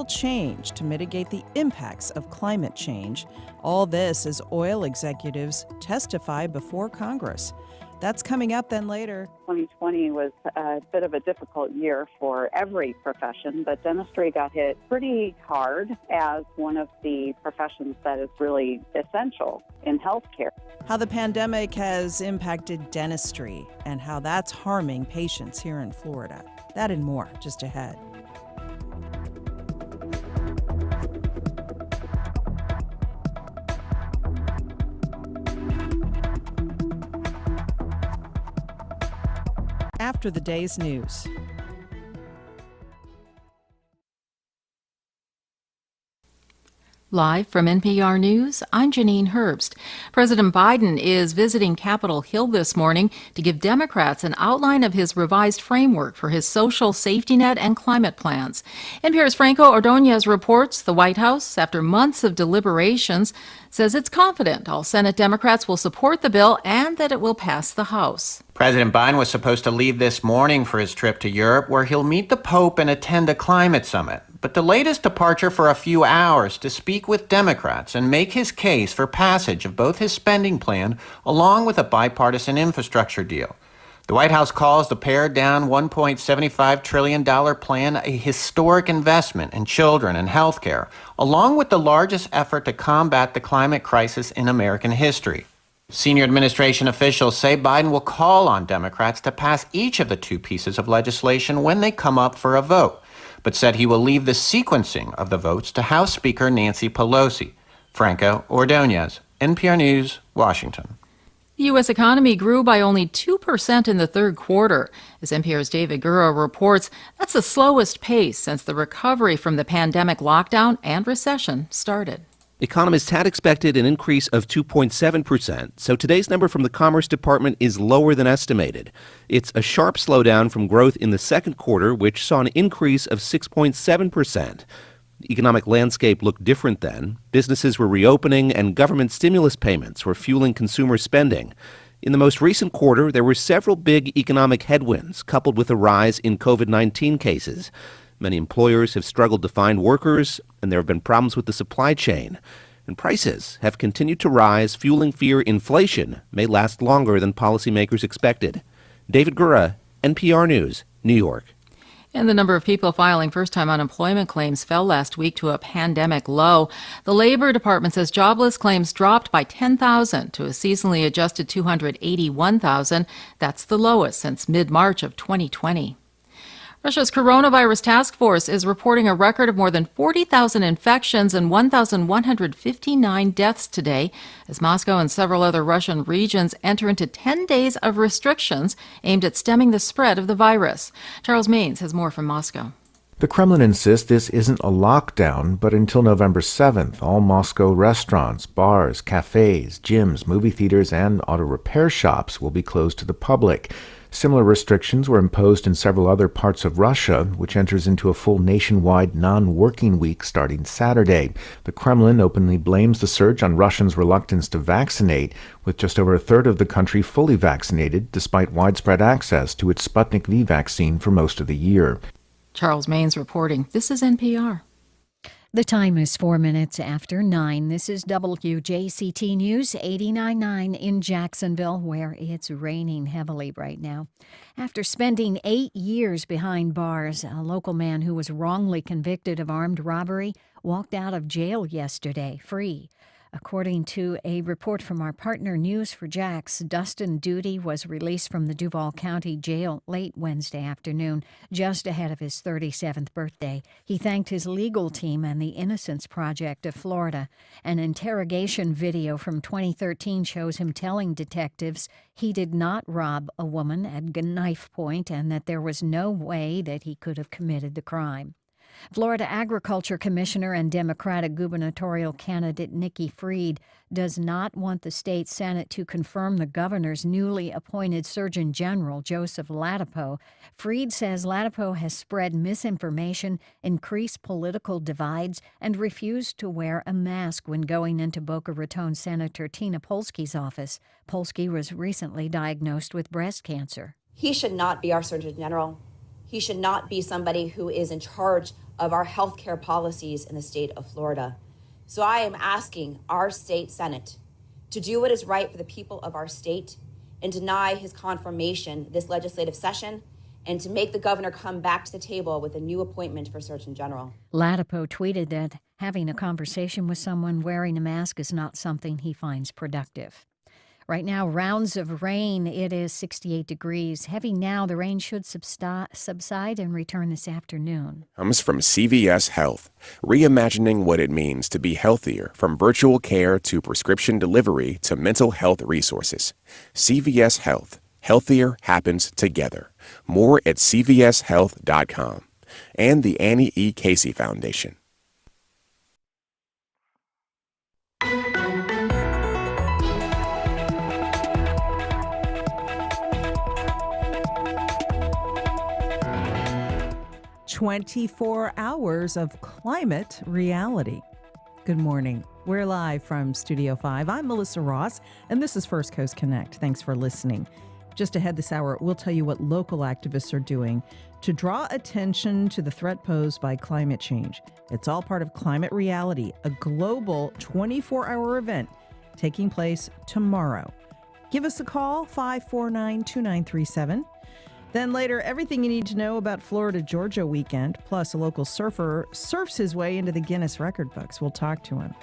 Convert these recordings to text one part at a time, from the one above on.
change to mitigate the impacts of climate change. All this as oil executives testify before Congress. That's coming up then later. 2020 was a bit of a difficult year for every profession, but dentistry got hit pretty hard as one of the professions that is really essential in healthcare. How the pandemic has impacted dentistry and how that's harming patients here in Florida. That and more just ahead. After the day's news. Live from NPR News, I'm Janine Herbst. President Biden is visiting Capitol Hill this morning to give Democrats an outline of his revised framework for his social safety net and climate plans. NPR's Franco Ordonez reports the White House, after months of deliberations, says it's confident all Senate Democrats will support the bill and that it will pass the House. President Biden was supposed to leave this morning for his trip to Europe, where he'll meet the Pope and attend a climate summit, but delayed his departure for a few hours to speak with Democrats and make his case for passage of both his spending plan along with a bipartisan infrastructure deal. The White House calls the pared-down $1.75 trillion plan a historic investment in children and health care, along with the largest effort to combat the climate crisis in American history. Senior administration officials say Biden will call on Democrats to pass each of the two pieces of legislation when they come up for a vote, but said he will leave the sequencing of the votes to House Speaker Nancy Pelosi. Franco Ordonez, NPR News, Washington. The U.S. economy grew by only 2% in the third quarter. As NPR's David Gura reports, that's the slowest pace since the recovery from the pandemic lockdown and recession started. Economists had expected an increase of 2.7%, so today's number from the Commerce Department is lower than estimated. It's a sharp slowdown from growth in the second quarter, which saw an increase of 6.7%. The economic landscape looked different then. Businesses were reopening and government stimulus payments were fueling consumer spending. In the most recent quarter, there were several big economic headwinds coupled with a rise in COVID-19 cases. Many employers have struggled to find workers, and there have been problems with the supply chain. And prices have continued to rise, fueling fear inflation may last longer than policymakers expected. David Gura, NPR News, New York. And the number of people filing first-time unemployment claims fell last week to a pandemic low. The Labor Department says jobless claims dropped by 10,000 to a seasonally adjusted 281,000. That's the lowest since mid-March of 2020. Russia's coronavirus task force is reporting a record of more than 40,000 infections and 1,159 deaths today as Moscow and several other Russian regions enter into 10 days of restrictions aimed at stemming the spread of the virus. Charles Maines has more from Moscow. The Kremlin insists this isn't a lockdown, but until November 7th, all Moscow restaurants, bars, cafes, gyms, movie theaters, and auto repair shops will be closed to the public. Similar restrictions were imposed in several other parts of Russia, which enters into a full nationwide non-working week starting Saturday. The Kremlin openly blames the surge on Russians' reluctance to vaccinate, with just over a third of the country fully vaccinated, despite widespread access to its Sputnik V vaccine for most of the year. Charles Maines reporting. This is NPR. The time is 4 minutes after 9. This is WJCT News 89.9 in Jacksonville, where it's raining heavily right now. After spending 8 years behind bars, a local man who was wrongly convicted of armed robbery walked out of jail yesterday, free. According to a report from our partner News4Jax, Dustin Duty was released from the Duval County Jail late Wednesday afternoon, just ahead of his 37th birthday. He thanked his legal team and the Innocence Project of Florida. An interrogation video from 2013 shows him telling detectives he did not rob a woman at knife point and that there was no way that he could have committed the crime. Florida Agriculture Commissioner and Democratic gubernatorial candidate Nikki Fried does not want the state Senate to confirm the governor's newly appointed Surgeon General, Joseph Ladapo. Fried says Ladapo has spread misinformation, increased political divides, and refused to wear a mask when going into Boca Raton Senator Tina Polsky's office. Polsky was recently diagnosed with breast cancer. He should not be our Surgeon General. He should not be somebody who is in charge of our healthcare policies in the state of Florida. So I am asking our state Senate to do what is right for the people of our state and deny his confirmation this legislative session, and to make the governor come back to the table with a new appointment for Surgeon General. Latipo tweeted that having a conversation with someone wearing a mask is not something he finds productive. Right now, rounds of rain. It is 68 degrees. Heavy now. The rain should subside and return this afternoon. Comes from CVS Health, reimagining what it means to be healthier, from virtual care to prescription delivery to mental health resources. CVS Health. Healthier happens together. More at cvshealth.com. And the Annie E. Casey Foundation. "24 hours of climate reality." Good morning. We're live from Studio 5. I'm Melissa Ross, and this is First Coast Connect. Thanks for listening. Just ahead this hour, we'll tell you what local activists are doing to draw attention to the threat posed by climate change. It's all part of Climate Reality, a global 24-hour event taking place tomorrow. Give us a call, 549-2937. Then later, everything you need to know about Florida-Georgia weekend, plus a local surfer surfs his way into the Guinness record books. We'll talk to him.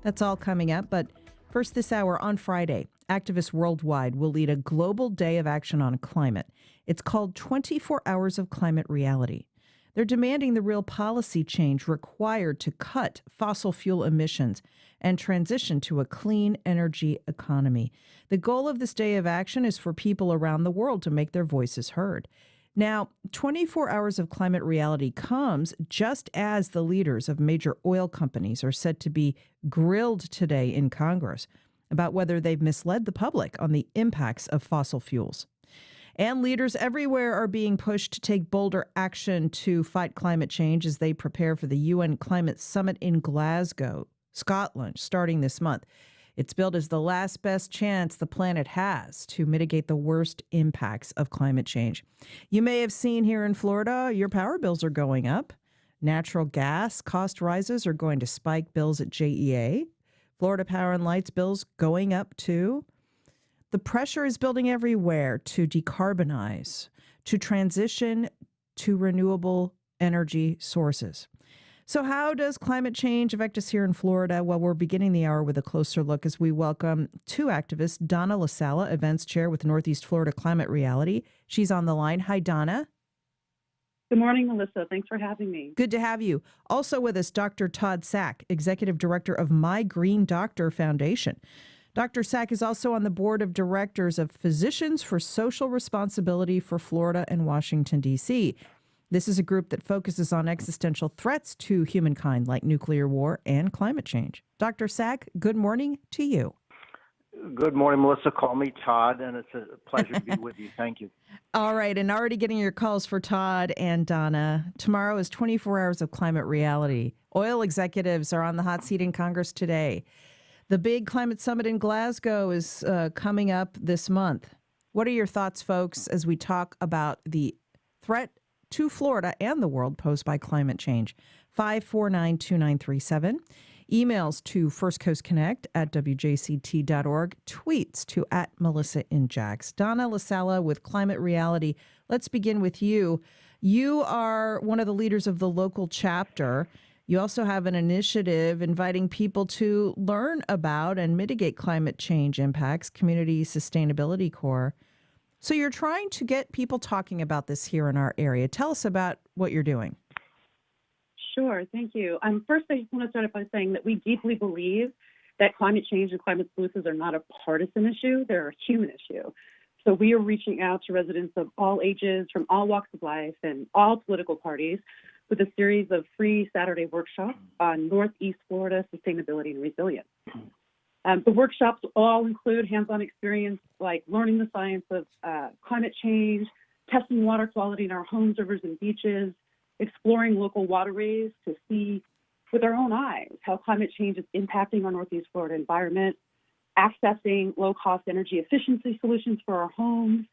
That's all coming up, but first this hour on Friday, activists worldwide will lead a global day of action on climate. It's called 24 Hours of Climate Reality. They're demanding the real policy change required to cut fossil fuel emissions and transition to a clean energy economy. The goal of this day of action is for people around the world to make their voices heard. Now, 24 Hours of Climate Reality comes just as the leaders of major oil companies are said to be grilled today in Congress about whether they've misled the public on the impacts of fossil fuels. And leaders everywhere are being pushed to take bolder action to fight climate change as they prepare for the UN Climate Summit in Glasgow, Scotland, starting this month. It's billed as the last best chance the planet has to mitigate the worst impacts of climate change. You may have seen here in Florida, your power bills are going up. Natural gas cost rises are going to spike bills at JEA. Florida Power and Light's bills going up too. The pressure is building everywhere to decarbonize, to transition to renewable energy sources. So how does climate change affect us here in Florida? Well, we're beginning the hour with a closer look as we welcome two activists, Donna LaSala, Events Chair with Northeast Florida Climate Reality. She's on the line. Hi, Donna. Good morning, Melissa. Thanks for having me. Good to have you. Also with us, Dr. Todd Sack, Executive Director of My Green Doctor Foundation. Dr. Sack is also on the board of directors of Physicians for Social Responsibility for Florida and Washington, D.C. This is a group that focuses on existential threats to humankind like nuclear war and climate change. Dr. Sack, good morning to you. Good morning, Melissa. Call me Todd, and it's a pleasure to be with you. Thank you. All right, and already getting your calls for Todd and Donna. Tomorrow is 24 Hours of Climate Reality. Oil executives are on the hot seat in Congress today. The big climate summit in Glasgow is coming up this month. What are your thoughts, folks, as we talk about the threat to Florida and the world posed by climate change? 549-2937. Emails to firstcoastconnect@wjct.org. Tweets to @MelissaInJax. Donna LaSala with Climate Reality. Let's begin with you. You are one of the leaders of the local chapter. You also have an initiative inviting people to learn about and mitigate climate change impacts, Community Sustainability Corps. So you're trying to get people talking about this here in our area. Tell us about what you're doing. Sure. Thank you. First, I just want to start off by saying that we deeply believe that climate change and climate solutions are not a partisan issue. They're a human issue. So we are reaching out to residents of all ages, from all walks of life and all political parties, with a series of free Saturday workshops on Northeast Florida sustainability and resilience. The workshops all include hands-on experience like learning the science of climate change, testing water quality in our homes, rivers, and beaches, exploring local waterways to see with our own eyes how climate change is impacting our Northeast Florida environment, accessing low-cost energy efficiency solutions for our homes,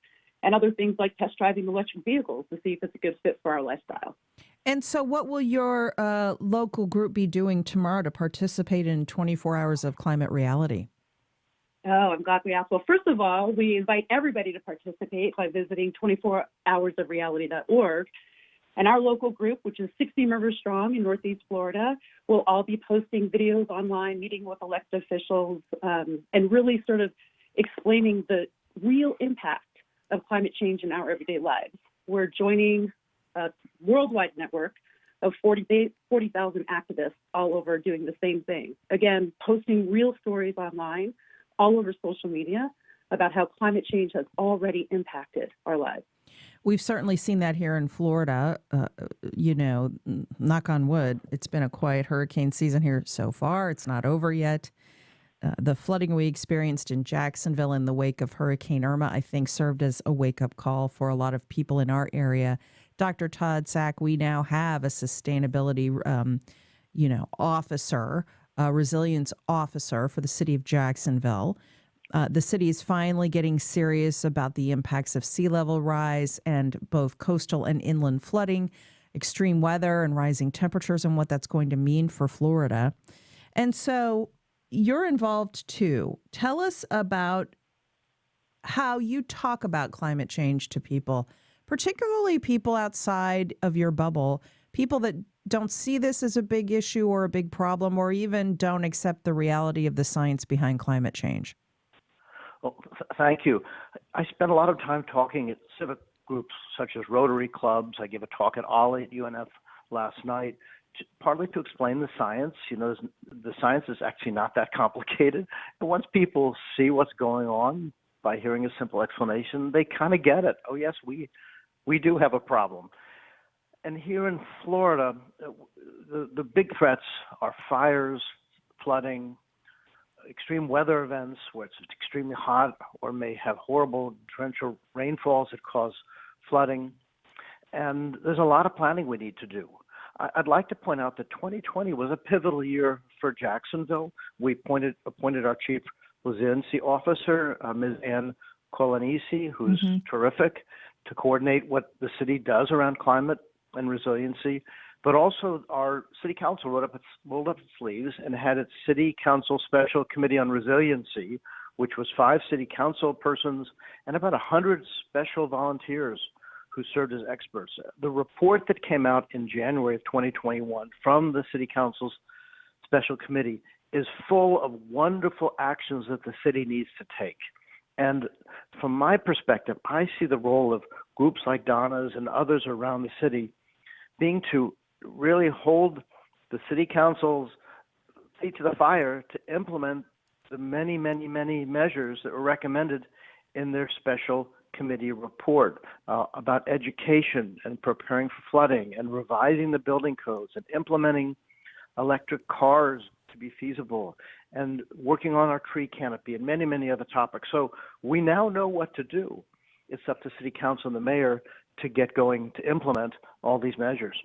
and other things like test driving electric vehicles to see if it's a good fit for our lifestyle. And so, what will your local group be doing tomorrow to participate in 24 hours of climate reality? Oh, I'm glad we asked. Well, first of all, we invite everybody to participate by visiting 24hoursofreality.org. And our local group, which is 60 members strong in Northeast Florida, will all be posting videos online, meeting with elected officials, and really sort of explaining the real impact of climate change in our everyday lives. We're joining a worldwide network of 40,000 activists all over doing the same thing. Again, posting real stories online, all over social media, about how climate change has already impacted our lives. We've certainly seen that here in Florida. Knock on wood, it's been a quiet hurricane season here so far. It's not over yet. The flooding we experienced in Jacksonville in the wake of Hurricane Irma, I think, served as a wake-up call for a lot of people in our area. Dr. Todd Sack, we now have a sustainability, officer, a resilience officer for the city of Jacksonville. The city is finally getting serious about the impacts of sea level rise and both coastal and inland flooding, extreme weather and rising temperatures, and what that's going to mean for Florida. And so you're involved too. Tell us about how you talk about climate change to people, particularly people outside of your bubble, people that don't see this as a big issue or a big problem, or even don't accept the reality of the science behind climate change. Well, thank you. I spend a lot of time talking at civic groups such as Rotary clubs. I gave a talk at Ollie at UNF last night, partly to explain the science. The science is actually not that complicated. And once people see what's going on by hearing a simple explanation, they kind of get it. Oh, yes, we do have a problem. And here in Florida, the big threats are fires, flooding, extreme weather events where it's extremely hot or may have horrible torrential rainfalls that cause flooding. And there's a lot of planning we need to do. I'd like to point out that 2020 was a pivotal year for Jacksonville. We appointed our chief resiliency officer, Ms. Ann Colanisi, who's terrific, to coordinate what the city does around climate and resiliency. But also our city council rolled up its sleeves and had its city council special committee on resiliency, which was 5 city council persons and about 100 special volunteers who served as experts. The report that came out in January of 2021 from the city council's special committee is full of wonderful actions that the city needs to take. And from my perspective, I see the role of groups like Donna's and others around the city being to really hold the city council's feet to the fire to implement the many, many, many measures that were recommended in their special committee report about education and preparing for flooding and revising the building codes and implementing electric cars to be feasible and working on our tree canopy and many, many other topics. So we now know what to do. It's up to city council and the mayor to get going to implement all these measures.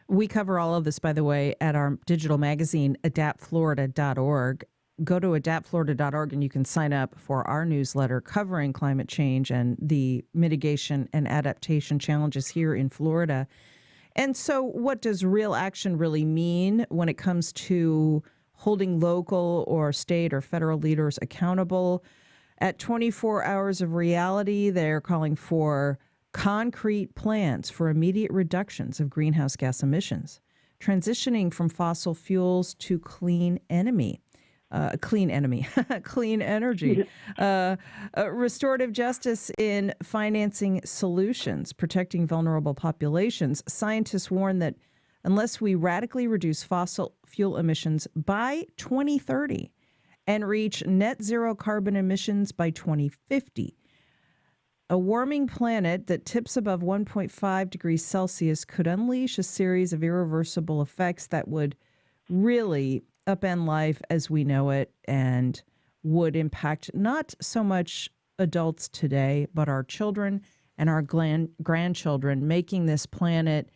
We cover all of this, by the way, at our digital magazine, adaptflorida.org. Go to adaptflorida.org and you can sign up for our newsletter covering climate change and the mitigation and adaptation challenges here in Florida. And so what does real action really mean when it comes to holding local or state or federal leaders accountable? At 24 Hours of Reality, they're calling for concrete plans for immediate reductions of greenhouse gas emissions, transitioning from fossil fuels to clean energy, restorative justice in financing solutions, protecting vulnerable populations. Scientists warn that unless we radically reduce fossil fuel emissions by 2030 and reach net zero carbon emissions by 2050, a warming planet that tips above 1.5 degrees Celsius could unleash a series of irreversible effects that would really upend life as we know it and would impact not so much adults today, but our children and our grandchildren, making this planet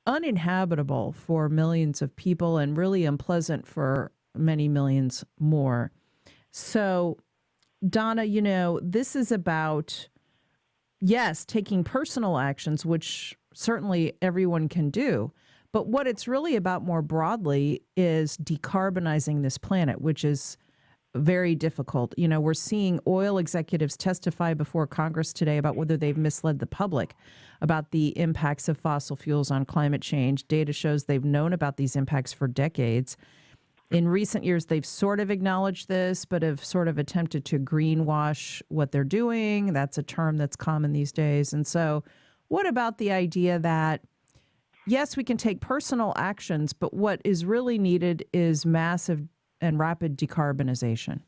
uninhabitable for millions of people and really unpleasant for many millions more. So, Donna, this is about yes, taking personal actions, which certainly everyone can do. But what it's really about more broadly is decarbonizing this planet, which is very difficult. You know, we're seeing oil executives testify before Congress today about whether they've misled the public about the impacts of fossil fuels on climate change. Data shows they've known about these impacts for decades. In recent years, they've sort of acknowledged this, but have sort of attempted to greenwash what they're doing. That's a term that's common these days. And so, what about the idea that, yes, we can take personal actions, but what is really needed is massive and rapid decarbonization?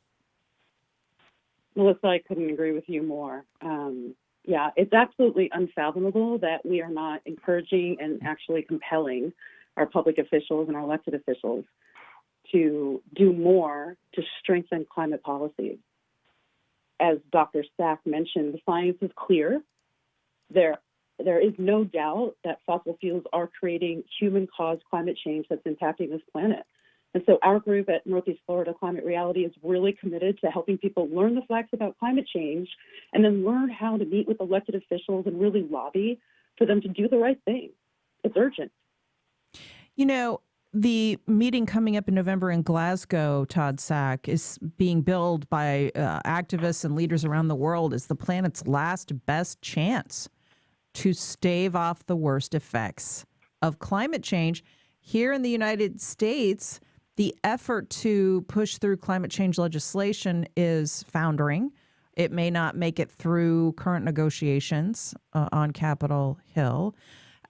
Melissa, I couldn't agree with you more. Yeah, it's absolutely unfathomable that we are not encouraging and actually compelling our public officials and our elected officials to do more to strengthen climate policy. As Dr. Stack mentioned, the science is clear. There is no doubt that fossil fuels are creating human-caused climate change that's impacting this planet. And so our group at Northeast Florida Climate Reality is really committed to helping people learn the facts about climate change and then learn how to meet with elected officials and really lobby for them to do the right thing. It's urgent. You know, the meeting coming up in November in Glasgow, Todd Sack, is being billed by activists and leaders around the world as the planet's last best chance to stave off the worst effects of climate change. Here in the United States, the effort to push through climate change legislation is foundering. It may not make it through current negotiations on Capitol Hill.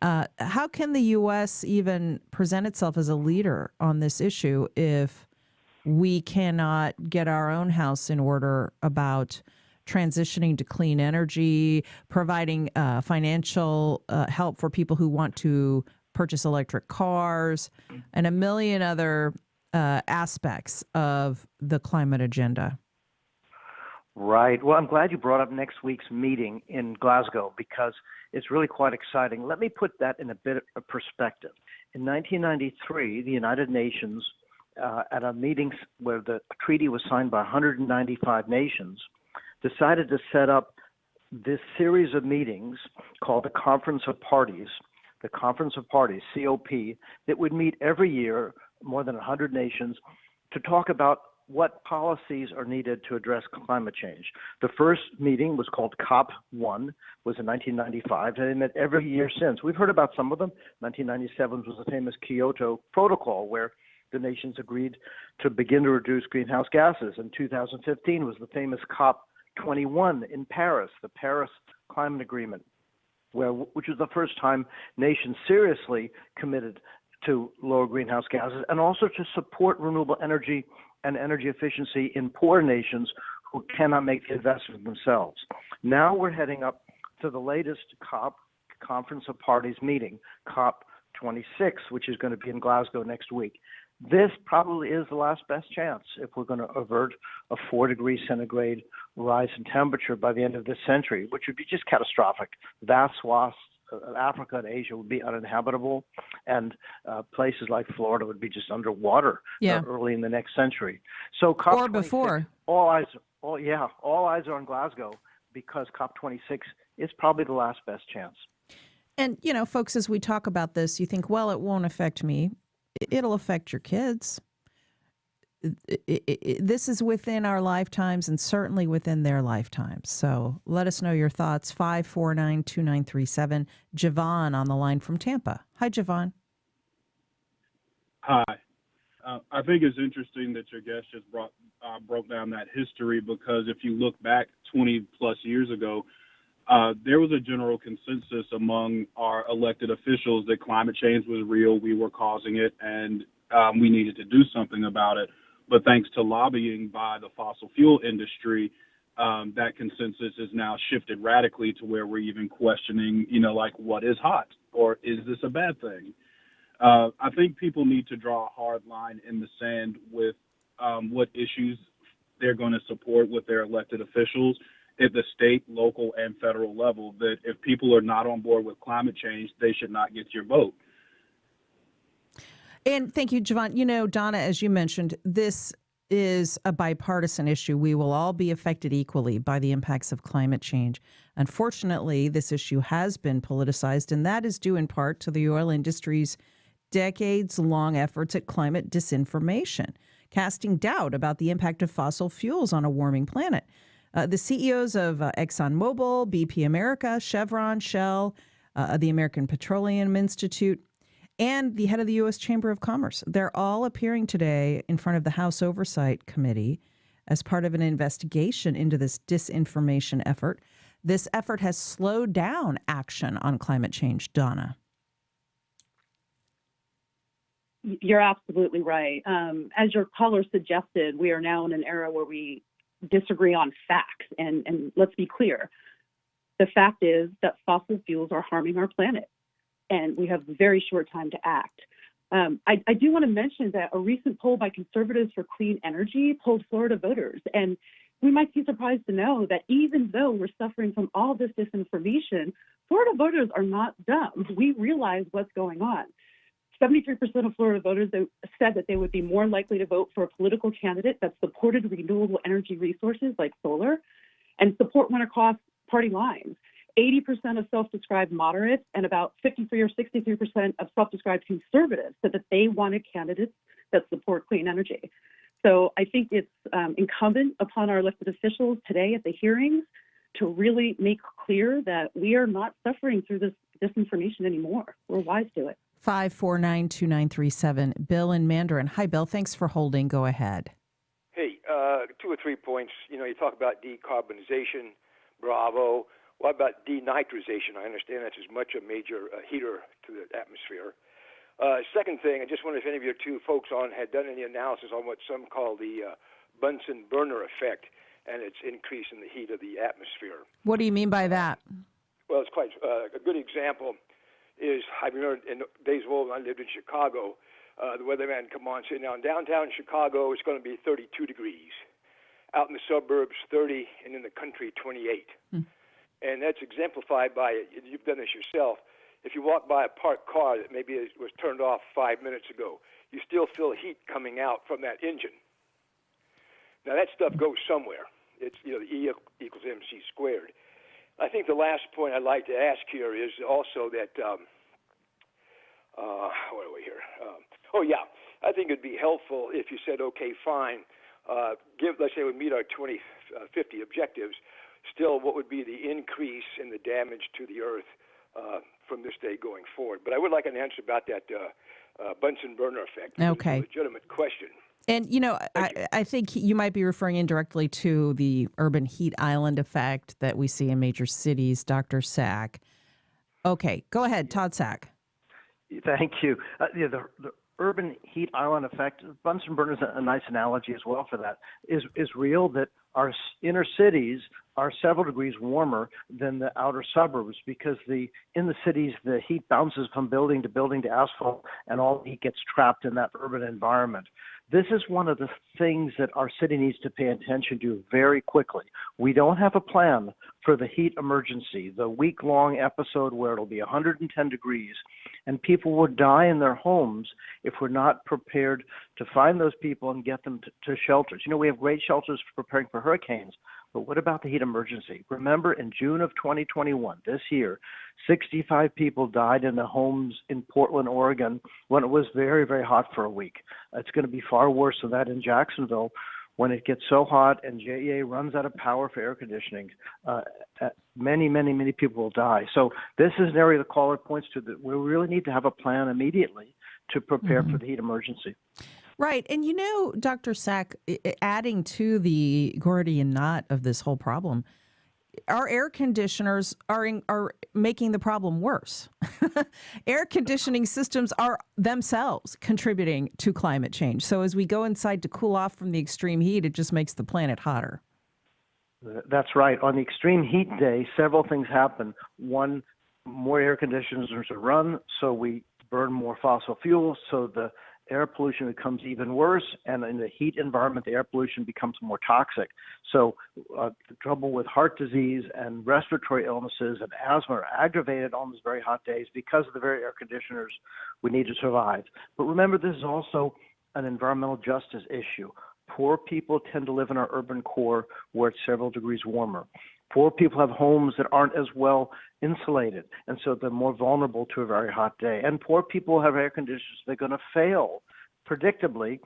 How can the U.S. even present itself as a leader on this issue if we cannot get our own house in order about transitioning to clean energy, providing financial help for people who want to purchase electric cars, and a million other aspects of the climate agenda? Right. Well, I'm glad you brought up next week's meeting in Glasgow because it's really quite exciting. Let me put that in a bit of perspective. In 1993, the United Nations, at a meeting where the treaty was signed by 195 nations, decided to set up this series of meetings called the Conference of Parties, COP, that would meet every year, more than 100 nations, to talk about what policies are needed to address climate change. The first meeting was called COP1, was in 1995, and they met every year since. We've heard about some of them. 1997 was the famous Kyoto Protocol, where the nations agreed to begin to reduce greenhouse gases. And 2015 was the famous COP21 in Paris, the Paris Climate Agreement, which was the first time nations seriously committed to lower greenhouse gases and also to support renewable energy and energy efficiency in poor nations who cannot make the investment themselves. Now we're heading up to the latest COP, Conference of Parties meeting, COP26, which is going to be in Glasgow next week. This probably is the last best chance if we're going to avert a 4-degree centigrade rise in temperature by the end of this century, which would be just catastrophic. Vast swaths of Africa and Asia would be uninhabitable, and places like Florida would be just underwater early in the next century. So COP26, or before. All eyes are on Glasgow because COP26 is probably the last best chance. And, you know, folks, as we talk about this, you think, well, it won't affect me. It'll affect your kids. This is within our lifetimes and certainly within their lifetimes. So let us know your thoughts. 549-2937. Javon on the line from Tampa. Hi, Javon. Hi. I think it's interesting that your guest just broke down that history, because if you look back 20 plus years ago, there was a general consensus among our elected officials that climate change was real, we were causing it, and we needed to do something about it. But thanks to lobbying by the fossil fuel industry, that consensus is now shifted radically to where we're even questioning, like, what is hot, or is this a bad thing? I think people need to draw a hard line in the sand with what issues they're going to support with their elected officials at the state, local, and federal level, that if people are not on board with climate change, they should not get your vote. And thank you, Javon. Donna, as you mentioned, this is a bipartisan issue. We will all be affected equally by the impacts of climate change. Unfortunately, this issue has been politicized, and that is due in part to the oil industry's decades-long efforts at climate disinformation, casting doubt about the impact of fossil fuels on a warming planet. The CEOs of ExxonMobil, BP America, Chevron, Shell, the American Petroleum Institute, and the head of the U.S. Chamber of Commerce, they're all appearing today in front of the House Oversight Committee as part of an investigation into this disinformation effort. This effort has slowed down action on climate change, Donna. You're absolutely right. As your caller suggested, we are now in an era where we disagree on facts. And let's be clear. The fact is that fossil fuels are harming our planet, and we have a very short time to act. I do want to mention that a recent poll by Conservatives for Clean Energy polled Florida voters. And we might be surprised to know that even though we're suffering from all this disinformation, Florida voters are not dumb. We realize what's going on. 73% of Florida voters said that they would be more likely to vote for a political candidate that supported renewable energy resources like solar and support went across party lines. 80% of self-described moderates and about 53 or 63% of self-described conservatives said that they wanted candidates that support clean energy. So I think it's incumbent upon our elected officials today at the hearings to really make clear that we are not suffering through this disinformation anymore. We're wise to it. 5492937. Bill in Mandarin. Hi, Bill. Thanks for holding. Go ahead. Hey, 2 or 3 points. You talk about decarbonization. Bravo. What about denitrization? I understand that's as much a major heater to the atmosphere. Second thing, I just wonder if any of your two folks on had done any analysis on what some call the Bunsen burner effect and its increase in the heat of the atmosphere. What do you mean by that? Well, it's quite a good example is, I remember in days of old when I lived in Chicago, the weatherman come on saying, now in downtown Chicago, it's going to be 32 degrees. Out in the suburbs, 30, and in the country, 28. And that's exemplified by, you've done this yourself, if you walk by a parked car that maybe was turned off 5 minutes ago, you still feel heat coming out from that engine. Now that stuff goes somewhere. It's, the E equals MC squared. I think the last point I'd like to ask here is also that, what are we here? I think it'd be helpful if you said, okay, fine, let's say we meet our 2050 objectives, still what would be the increase in the damage to the earth from this day going forward. But I would like an answer about that Bunsen burner effect. Okay. It's a legitimate question. And, I think you might be referring indirectly to the urban heat island effect that we see in major cities, Dr. Sack. Okay, go ahead, Todd Sack. Thank you. The urban heat island effect, Bunsen burner is a nice analogy as well for that, is real, that our inner cities are several degrees warmer than the outer suburbs because in the cities, the heat bounces from building to asphalt, and all the heat gets trapped in that urban environment. This is one of the things that our city needs to pay attention to very quickly. We don't have a plan for the heat emergency, the week-long episode where it'll be 110 degrees, and people will die in their homes if we're not prepared to find those people and get them to shelters. We have great shelters for preparing for hurricanes, but what about the heat emergency? Remember, in June of 2021, this year, 65 people died in their homes in Portland, Oregon, when it was very, very hot for a week. It's going to be far worse than that in Jacksonville when it gets so hot and JEA runs out of power for air conditioning. Many, many, many people will die. So this is an area the caller points to that we really need to have a plan immediately to prepare for the heat emergency. Right. And Dr. Sack, adding to the Gordian knot of this whole problem, our air conditioners are making the problem worse. Air conditioning systems are themselves contributing to climate change. So as we go inside to cool off from the extreme heat, it just makes the planet hotter. That's right. On the extreme heat day, several things happen. One, more air conditioners are run, so we burn more fossil fuels, so the air pollution becomes even worse, and in the heat environment, the air pollution becomes more toxic. So the trouble with heart disease and respiratory illnesses and asthma are aggravated on those very hot days because of the very air conditioners we need to survive. But remember, this is also an environmental justice issue. Poor people tend to live in our urban core where it's several degrees warmer. Poor people have homes that aren't as well insulated, and so they're more vulnerable to a very hot day. And poor people have air conditioners. They're going to fail, predictably,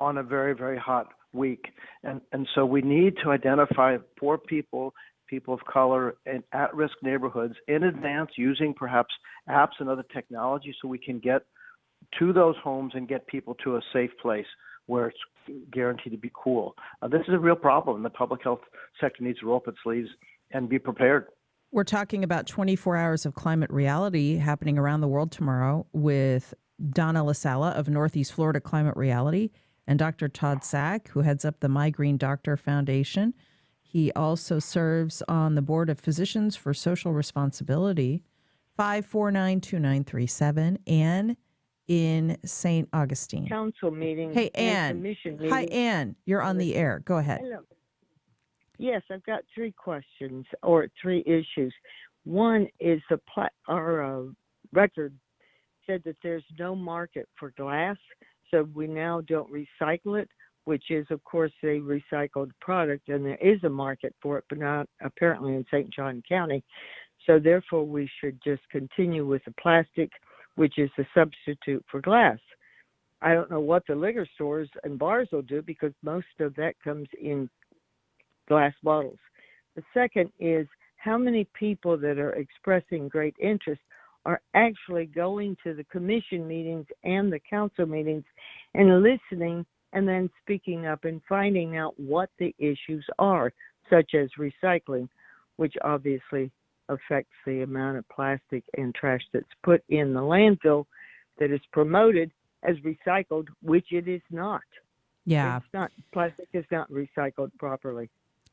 on a very, very hot week. And so we need to identify poor people, people of color, in at-risk neighborhoods in advance using perhaps apps and other technology so we can get to those homes and get people to a safe place where it's guaranteed to be cool. This is a real problem. The public health sector needs to roll up its sleeves and be prepared. We're talking about 24 hours of climate reality happening around the world tomorrow with Donna LaSala of Northeast Florida Climate Reality and Dr. Todd Sack, who heads up the My Green Doctor Foundation. He also serves on the Board of Physicians for Social Responsibility. 549-2937. Anne in St. Augustine. Council meetings. Hey, and Anne. commission meetings. Hi, Anne. You're on the air. Go ahead. Hello. Yes, I've got three questions or three issues. One is our record said that there's no market for glass, so we now don't recycle it, which is, of course, a recycled product, and there is a market for it, but not apparently in St. John County. So therefore, we should just continue with the plastic, which is the substitute for glass. I don't know what the liquor stores and bars will do because most of that comes in glass bottles. The second is how many people that are expressing great interest are actually going to the commission meetings and the council meetings and listening and then speaking up and finding out what the issues are, such as recycling, which obviously affects the amount of plastic and trash that's put in the landfill that is promoted as recycled, which it is not. Yeah. It's not. Plastic is not recycled properly.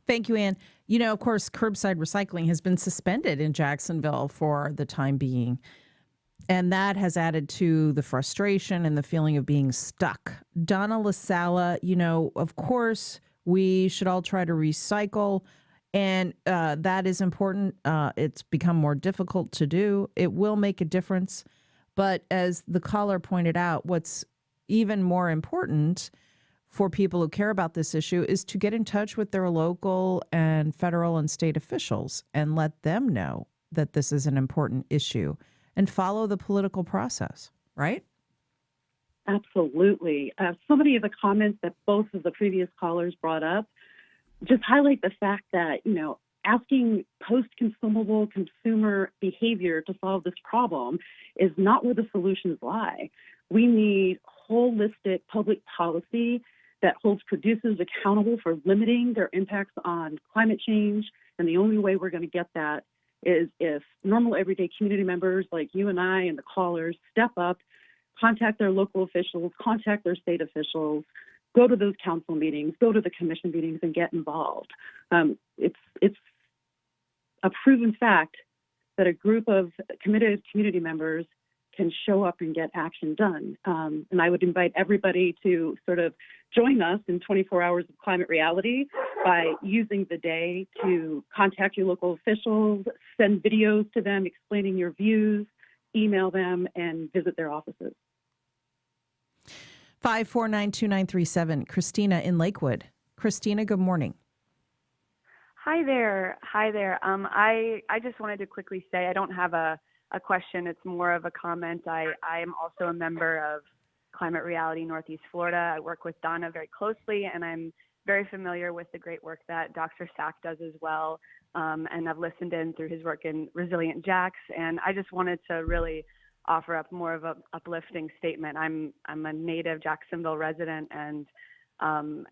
Thank you, Anne. You know, of course, curbside recycling has been suspended in Jacksonville for the time being. And that has added to the frustration and the feeling of being stuck. Donna LaSala, you know, of course, we should all try to recycle. And that is important. It's become more difficult to do. It will make a difference. But as the caller pointed out, what's even more important for people who care about this issue is to get in touch with their local and federal and state officials and let them know that this is an important issue and follow the political process, right? Absolutely. So many of the comments that both of the previous callers brought up just highlight the fact that, you know, asking post-consumable consumer behavior to solve this problem is not where the solutions lie. We need holistic public policy that holds producers accountable for limiting their impacts on climate change. And the only way we're going to get that is if normal everyday community members like you and I and the callers step up, contact their local officials, contact their state officials, go to those council meetings, go to the commission meetings, and get involved. It's a proven fact that a group of committed community members can show up and get action done. And I would invite everybody to sort of join us in 24 hours of climate reality by using the day to contact your local officials, send videos to them explaining your views, email them, and visit their offices. 549-2937. Christina in Lakewood. Christina, good morning. Hi there. I just wanted to quickly say I don't have a question. It's more of a comment. I am also a member of Climate Reality Northeast Florida. I work with Donna very closely, and I'm very familiar with the great work that Dr. Sack does as well. And I've listened in through his work in Resilient Jacks. And I just wanted to really offer up more of a uplifting statement. I'm a native Jacksonville resident, and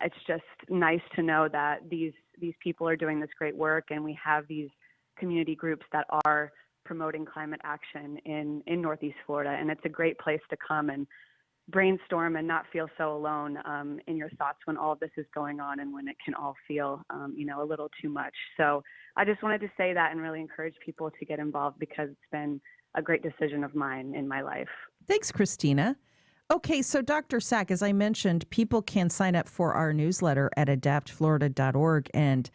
it's just nice to know that these people are doing this great work, and we have these community groups that are promoting climate action in Northeast Florida. And it's a great place to come and brainstorm and not feel so alone in your thoughts when all of this is going on and when it can all feel, a little too much. So I just wanted to say that and really encourage people to get involved because it's been a great decision of mine in my life. Thanks, Christina. Okay, so Dr. Sack, as I mentioned, people can sign up for our newsletter at adaptflorida.org. And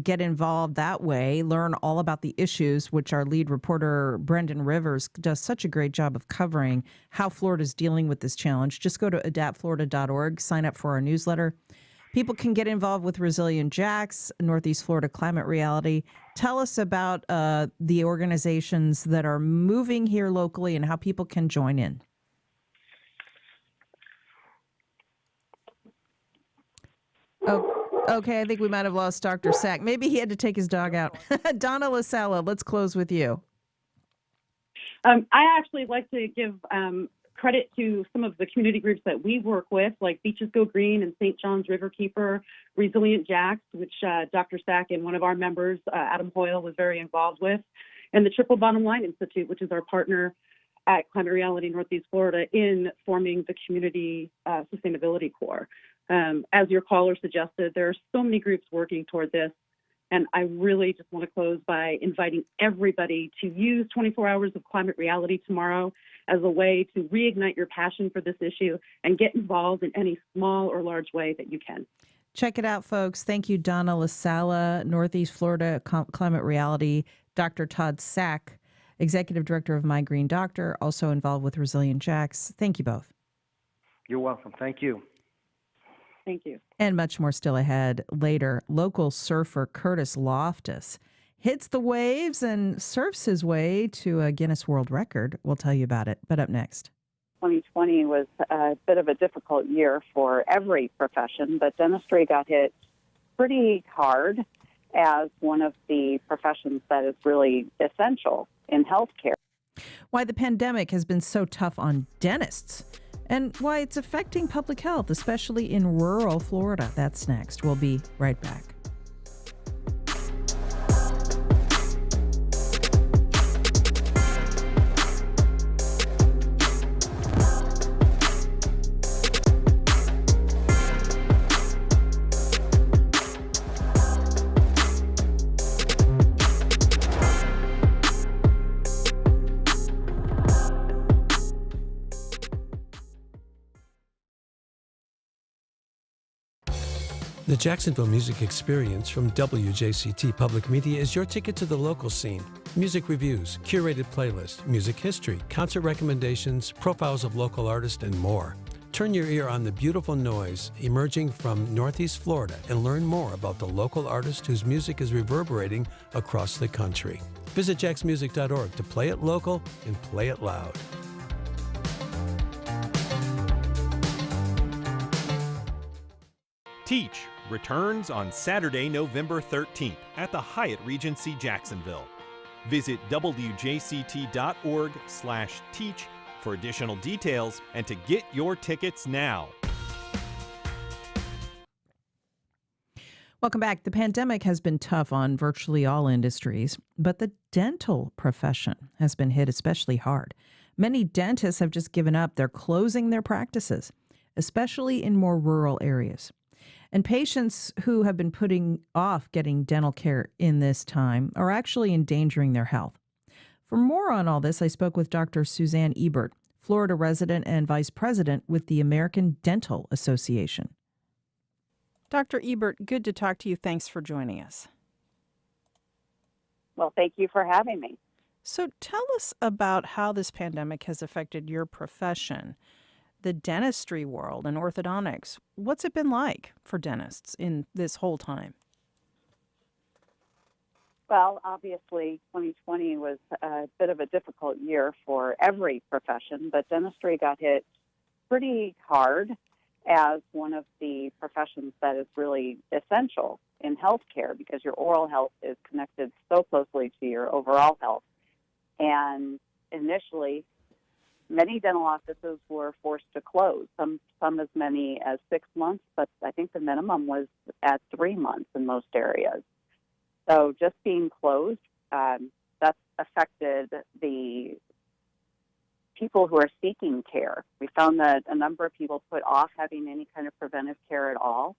get involved that way, learn all about the issues, which our lead reporter, Brendan Rivers, does such a great job of covering how Florida is dealing with this challenge. Just go to adaptflorida.org, sign up for our newsletter. People can get involved with Resilient Jacks, Northeast Florida Climate Reality. Tell us about the organizations that are moving here locally and how people can join in. Oh, okay, I think we might have lost Dr. Sack. Maybe he had to take his dog out. Donna LaSala, let's close with you. I actually like to give credit to some of the community groups that we work with, like Beaches Go Green and St. John's Riverkeeper, Resilient Jacks, which Dr. Sack and one of our members, Adam Hoyle, was very involved with, and the Triple Bottom Line Institute, which is our partner at Climate Reality Northeast Florida in forming the Community Sustainability Corps. As your caller suggested, there are so many groups working toward this. And I really just want to close by inviting everybody to use 24 hours of Climate Reality tomorrow as a way to reignite your passion for this issue and get involved in any small or large way that you can. Check it out, folks. Thank you, Donna LaSala, Northeast Florida Climate Reality, Dr. Todd Sack, Executive Director of My Green Doctor, also involved with Resilient Jacks. Thank you both. You're welcome. Thank you. Thank you. And much more still ahead later. Local surfer Curtis Loftus hits the waves and surfs his way to a Guinness World Record. We'll tell you about it, but up next. 2020 was a bit of a difficult year for every profession, but dentistry got hit pretty hard as one of the professions that is really essential in healthcare. Why the pandemic has been so tough on dentists and why it's affecting public health, especially in rural Florida. That's next. We'll be right back. The Jacksonville Music Experience from WJCT Public Media is your ticket to the local scene. Music reviews, curated playlists, music history, concert recommendations, profiles of local artists, and more. Turn your ear on the beautiful noise emerging from Northeast Florida and learn more about the local artist whose music is reverberating across the country. Visit jacksmusic.org to play it local and play it loud. Teach returns on Saturday, November 13th at the Hyatt Regency Jacksonville. Visit wjct.org/teach for additional details and to get your tickets now. Welcome back. The pandemic has been tough on virtually all industries, but the dental profession has been hit especially hard. Many dentists have just given up. They're closing their practices, especially in more rural areas. And patients who have been putting off getting dental care in this time are actually endangering their health. For more on all this, I spoke with Dr. Suzanne Ebert, Florida resident and vice president with the American Dental Association. Dr. Ebert, good to talk to you. Thanks for joining us. Well, thank you for having me. So tell us about how this pandemic has affected your profession, the dentistry world and orthodontics. What's it been like for dentists in this whole time? Well, obviously, 2020 was a bit of a difficult year for every profession, but dentistry got hit pretty hard as one of the professions that is really essential in healthcare because your oral health is connected so closely to your overall health. And initially, many dental offices were forced to close, some as many as 6 months, but I think the minimum was at 3 months in most areas. So just being closed, that's affected the people who are seeking care. We found that a number of people put off having any kind of preventive care at all.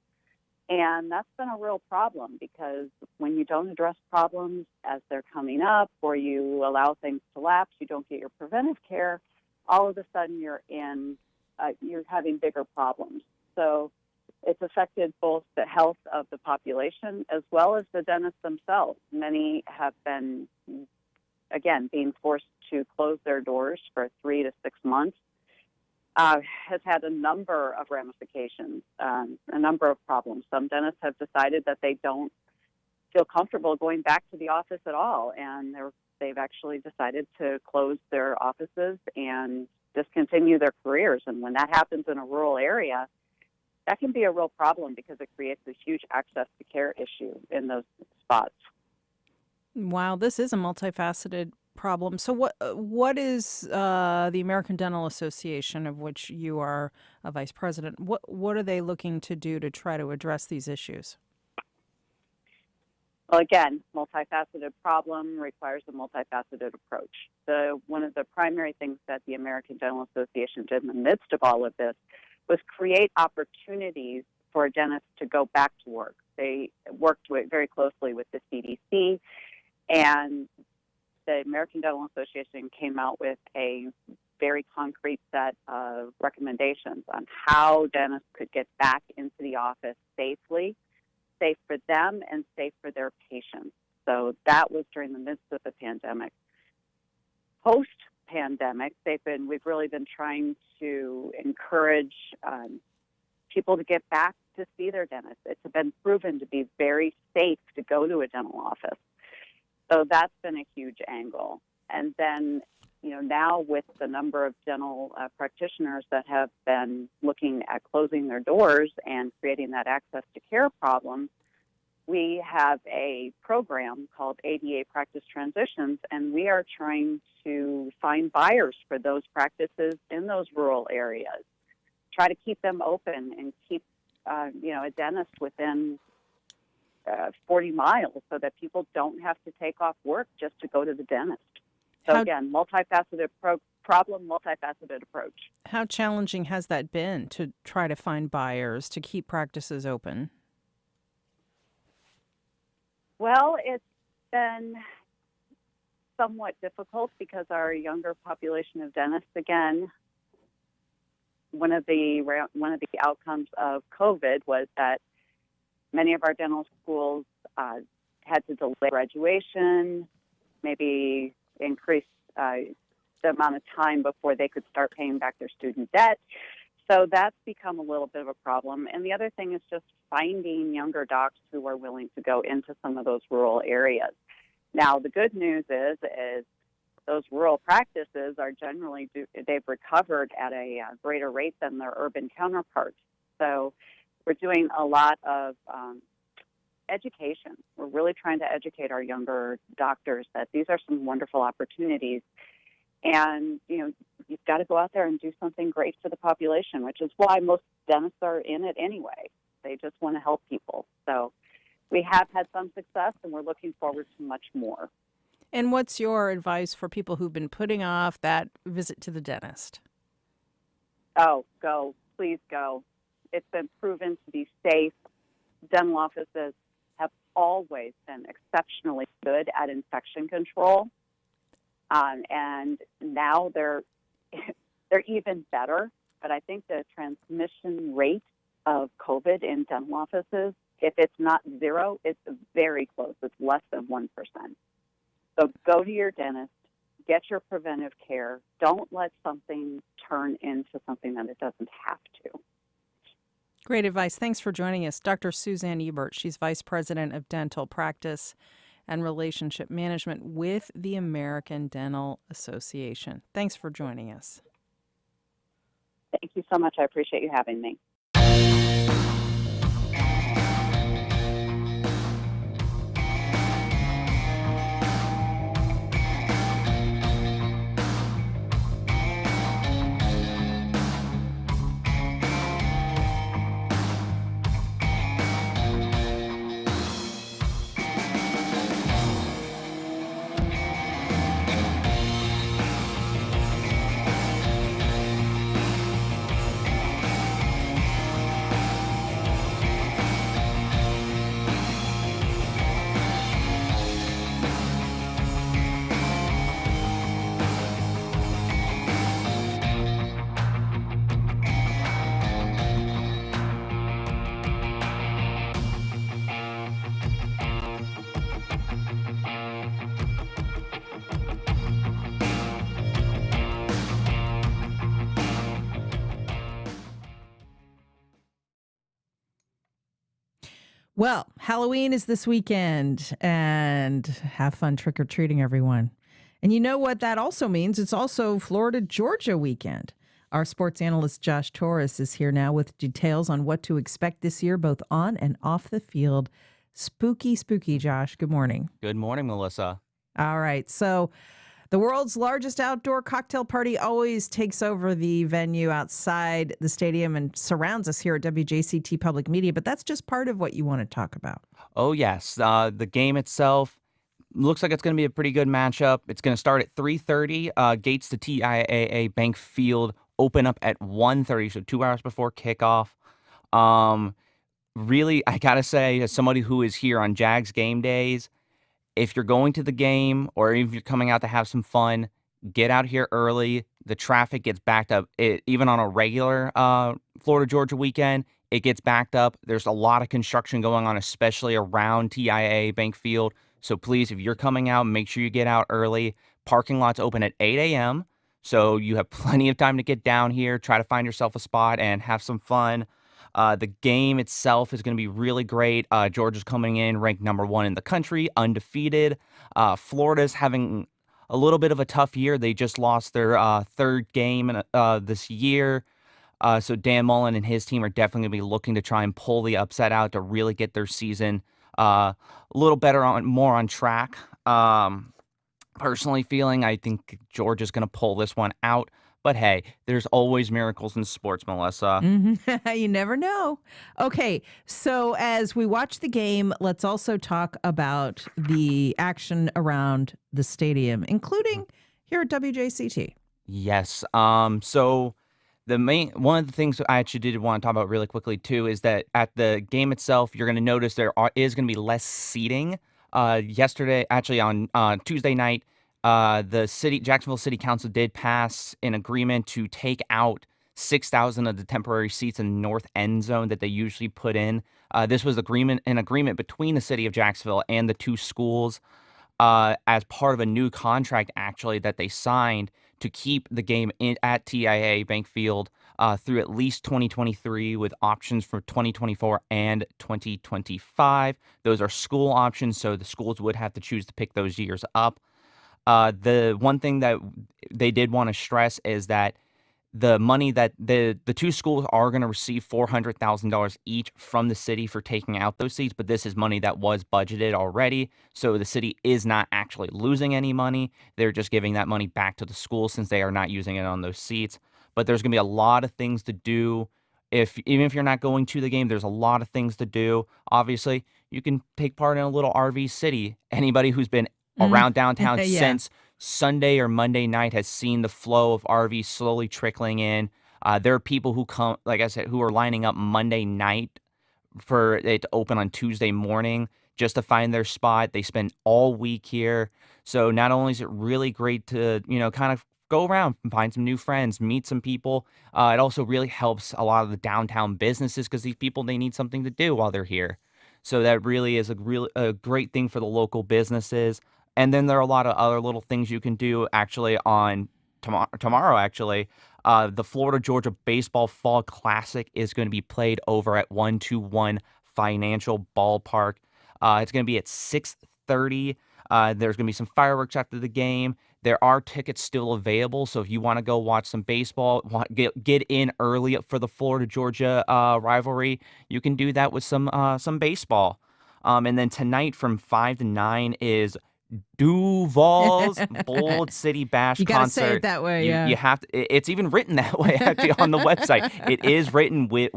And that's been a real problem because when you don't address problems as they're coming up or you allow things to lapse, you don't get your preventive care, all of a sudden you're having bigger problems. So it's it's affected both the health of the population as well as the dentists themselves. Many have been, again, being forced to close their doors for 3 to 6 months. Has had a number of ramifications, a number of problems. Some dentists have decided that they don't feel comfortable going back to the office at all, and they've actually decided to close their offices and discontinue their careers. And when that happens in a rural area, that can be a real problem because it creates a huge access to care issue in those spots. Wow, this is a multifaceted problem. So what is the American Dental Association, of which you are a vice president, what are they looking to do to try to address these issues? Well, again, multifaceted problem requires a multifaceted approach. One of the primary things that the American Dental Association did in the midst of all of this was create opportunities for dentists to go back to work. They worked very closely with the CDC, and the American Dental Association came out with a very concrete set of recommendations on how dentists could get back into the office safely, safe for them and safe for their patients. So that was during the midst of the pandemic. Post-pandemic, we've really been trying to encourage people to get back to see their dentist. It's been proven to be very safe to go to a dental office. So that's been a huge angle. And then, now with the number of dental practitioners that have been looking at closing their doors and creating that access to care problem, we have a program called ADA Practice Transitions, and we are trying to find buyers for those practices in those rural areas. Try to keep them open and keep, a dentist within 40 miles so that people don't have to take off work just to go to the dentist. So again, multifaceted problem, multifaceted approach. How challenging has that been to try to find buyers to keep practices open? Well, it's been somewhat difficult because our younger population of dentists, again, one of the outcomes of COVID was that many of our dental schools had to delay graduation, maybe increase the amount of time before they could start paying back their student debt. So that's become a little bit of a problem. And the other thing is just finding younger docs who are willing to go into some of those rural areas. Now, the good news is those rural practices are generally, they've recovered at a greater rate than their urban counterparts. So we're doing a lot of education. We're really trying to educate our younger doctors that these are some wonderful opportunities. And, you've got to go out there and do something great for the population, which is why most dentists are in it anyway. They just want to help people. So we have had some success, and we're looking forward to much more. And what's your advice for people who've been putting off that visit to the dentist? Oh, go. Please go. It's been proven to be safe. Dental offices have always been exceptionally good at infection control. And now they're even better. But I think the transmission rate of COVID in dental offices, if it's not zero, it's very close. It's less than 1%. So go to your dentist, get your preventive care. Don't let something turn into something that it doesn't have to. Great advice. Thanks for joining us. Dr. Suzanne Ebert, she's Vice President of Dental Practice and Relationship Management with the American Dental Association. Thanks for joining us. Thank you so much. I appreciate you having me. Well, Halloween is this weekend, and have fun trick-or-treating, everyone. And you know what that also means? It's also Florida-Georgia weekend. Our sports analyst Josh Torres is here now with details on what to expect this year, both on and off the field. Spooky, Josh. Good morning. Good morning, Melissa. All right. So the world's largest outdoor cocktail party always takes over the venue outside the stadium and surrounds us here at WJCT Public Media, but that's just part of what you want to talk about. Oh, yes. The game itself looks like it's going to be a pretty good matchup. It's going to start at 3:30. Gates to TIAA Bank Field open up at 1:30, so 2 hours before kickoff. Really, I got to say, as somebody who is here on Jags game days, if you're going to the game or if you're coming out to have some fun, get out here early. The traffic gets backed up. Even on a regular Florida-Georgia weekend, it gets backed up. There's a lot of construction going on, especially around TIAA Bank Field. So please, if you're coming out, make sure you get out early. Parking lots open at 8 a.m., so you have plenty of time to get down here, try to find yourself a spot, and have some fun. The game itself is going to be really great. Georgia's coming in ranked number 1 in the country, undefeated. Florida's having a little bit of a tough year. They just lost their third game this year. So Dan Mullen and his team are definitely going to be looking to try and pull the upset out to really get their season a little better, more on track. Personally feeling I think Georgia's going to pull this one out. But hey, there's always miracles in sports, Melissa. You never know. Okay, so as we watch the game, let's also talk about the action around the stadium, including here at WJCT. Yes. So one of the things I actually did want to talk about really quickly too is that at the game itself, you're going to notice there is going to be less seating. Yesterday, actually on Tuesday night, the Jacksonville City Council did pass an agreement to take out 6,000 of the temporary seats in the north end zone that they usually put in. This was an agreement between the city of Jacksonville and the two schools as part of a new contract, actually, that they signed to keep the game at TIAA Bank Field through at least 2023 with options for 2024 and 2025. Those are school options, so the schools would have to choose to pick those years up. The one thing that they did want to stress is that the money that the two schools are going to receive $400,000 each from the city for taking out those seats, but this is money that was budgeted already, so the city is not actually losing any money. They're just giving that money back to the school since they are not using it on those seats. But there's going to be a lot of things to do. Even if you're not going to the game, there's a lot of things to do. Obviously, you can take part in a little RV city. Anybody who's been around downtown Yeah. since Sunday or Monday night has seen the flow of RVs slowly trickling in. There are people who come, like I said, who are lining up Monday night for it to open on Tuesday morning just to find their spot. They spend all week here. So not only is it really great to, kind of go around and find some new friends, meet some people, it also really helps a lot of the downtown businesses because these people, they need something to do while they're here. So that really is a great thing for the local businesses. And then there are a lot of other little things you can do actually on tomorrow, actually. The Florida-Georgia Baseball Fall Classic is going to be played over at 121 Financial Ballpark. It's going to be at 6:30. There's going to be some fireworks after the game. There are tickets still available, so if you want to go watch some baseball, get in early for the Florida-Georgia rivalry, you can do that with some baseball. And then tonight from 5 to 9 is Duval's Bold City Bash You concert. gotta say it that way, yeah. You have to. It's even written that way actually on the website. It is written with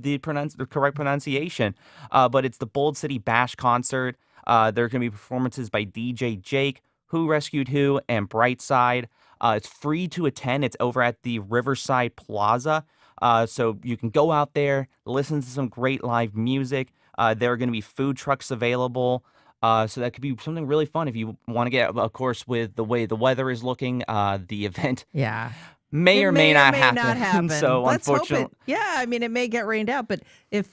the correct pronunciation. But it's the Bold City Bash concert. There are going to be performances by DJ Jake, Who Rescued Who, and Brightside. It's free to attend. It's over at the Riverside Plaza. So you can go out there, listen to some great live music. There are going to be food trucks available. So that could be something really fun if you want to get, of course, with the way the weather is looking, the event may or may not happen. So Let's unfortunately, hope it. Yeah, I mean, it may get rained out, but if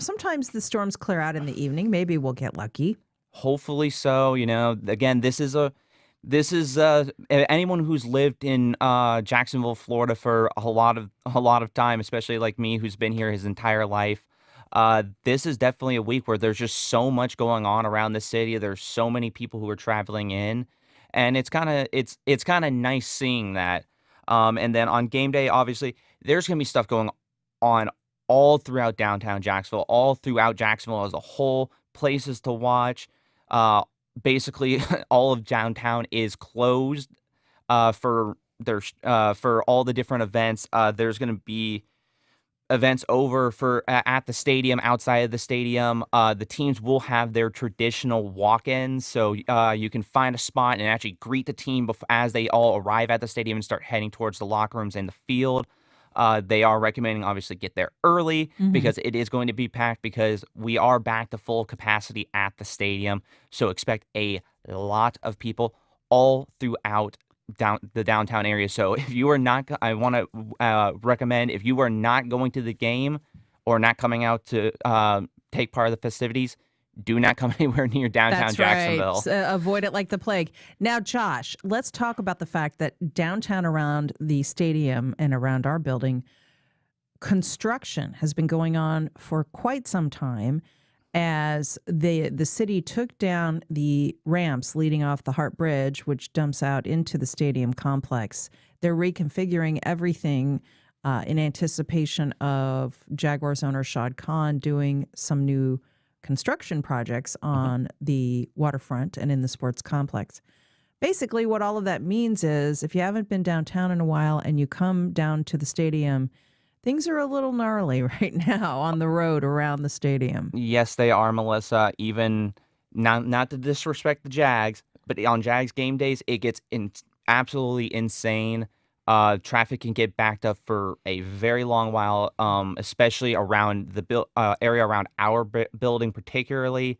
sometimes the storms clear out in the evening, maybe we'll get lucky. hopefully so. Again, this is anyone who's lived in Jacksonville, Florida for a lot of time, especially like me, who's been here his entire life. This is definitely a week where there's just so much going on around the city. There's so many people who are traveling in, and it's kind of nice seeing that. And then on game day, obviously, there's gonna be stuff going on all throughout downtown Jacksonville, all throughout Jacksonville as a whole, places to watch. Basically, all of downtown is closed for all the different events. There's going to be events over for at the stadium, outside of the stadium. The teams will have their traditional walk-ins, so you can find a spot and actually greet the team as they all arrive at the stadium and start heading towards the locker rooms and the field. They are recommending, obviously, get there early because it is going to be packed because we are back to full capacity at the stadium. So expect a lot of people all throughout the downtown area. So if you are not, I want to recommend, if you are not going to the game or not coming out to take part of the festivities, do not come anywhere near downtown That's Jacksonville. Right. Avoid it like the plague. Now, Josh, let's talk about the fact that downtown around the stadium and around our building, construction has been going on for quite some time as the city took down the ramps leading off the Hart Bridge, which dumps out into the stadium complex. They're reconfiguring everything in anticipation of Jaguars owner Shad Khan doing some new construction projects on the waterfront and in the sports complex. Basically, what all of that means is if you haven't been downtown in a while and you come down to the stadium, things are a little gnarly right now on the road around the stadium. Yes, they are, Melissa. Even not to disrespect the Jags, but on Jags game days, it gets absolutely insane. Traffic can get backed up for a very long while, especially around the area around our building, particularly,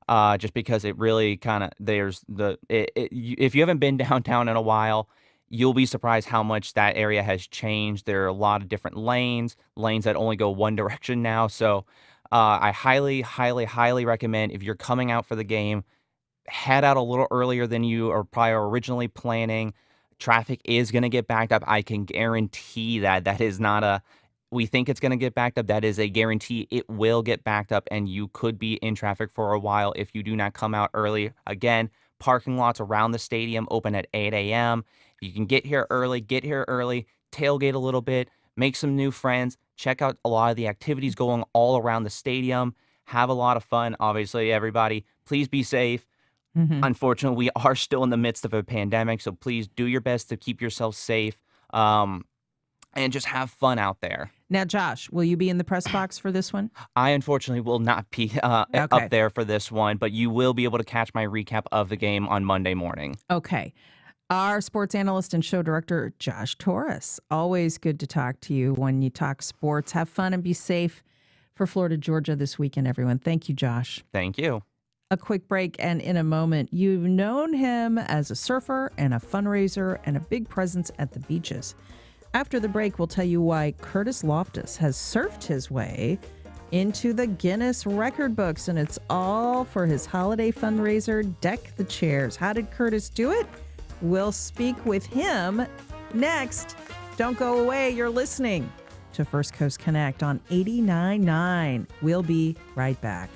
just because it really kind of if you haven't been downtown in a while, you'll be surprised how much that area has changed. There are a lot of different lanes that only go one direction now. So I highly, highly, highly recommend if you're coming out for the game, head out a little earlier than you are probably originally planning. Traffic is going to get backed up. I can guarantee that. That is not we think it's going to get backed up. That is a guarantee. It will get backed up, and you could be in traffic for a while if you do not come out early. Again, parking lots around the stadium open at 8 a.m. You can get here early, tailgate a little bit, make some new friends, check out a lot of the activities going all around the stadium, have a lot of fun. Obviously, everybody, please be safe. Unfortunately, we are still in the midst of a pandemic, so please do your best to keep yourself safe and just have fun out there. Now, Josh, will you be in the press box for this one? I unfortunately will not be up there for this one, but you will be able to catch my recap of the game on Monday morning. Okay. Our sports analyst and show director, Josh Torres. Always good to talk to you when you talk sports. Have fun and be safe for Florida, Georgia this weekend, everyone. Thank you, Josh. Thank you. A quick break, and in a moment, you've known him as a surfer and a fundraiser and a big presence at the beaches. After the break, we'll tell you why Curtis Loftus has surfed his way into the Guinness record books, and it's all for his holiday fundraiser, Deck the Chairs. How did Curtis do it? We'll speak with him next. Don't go away. You're listening to First Coast Connect on 89.9. We'll be right back.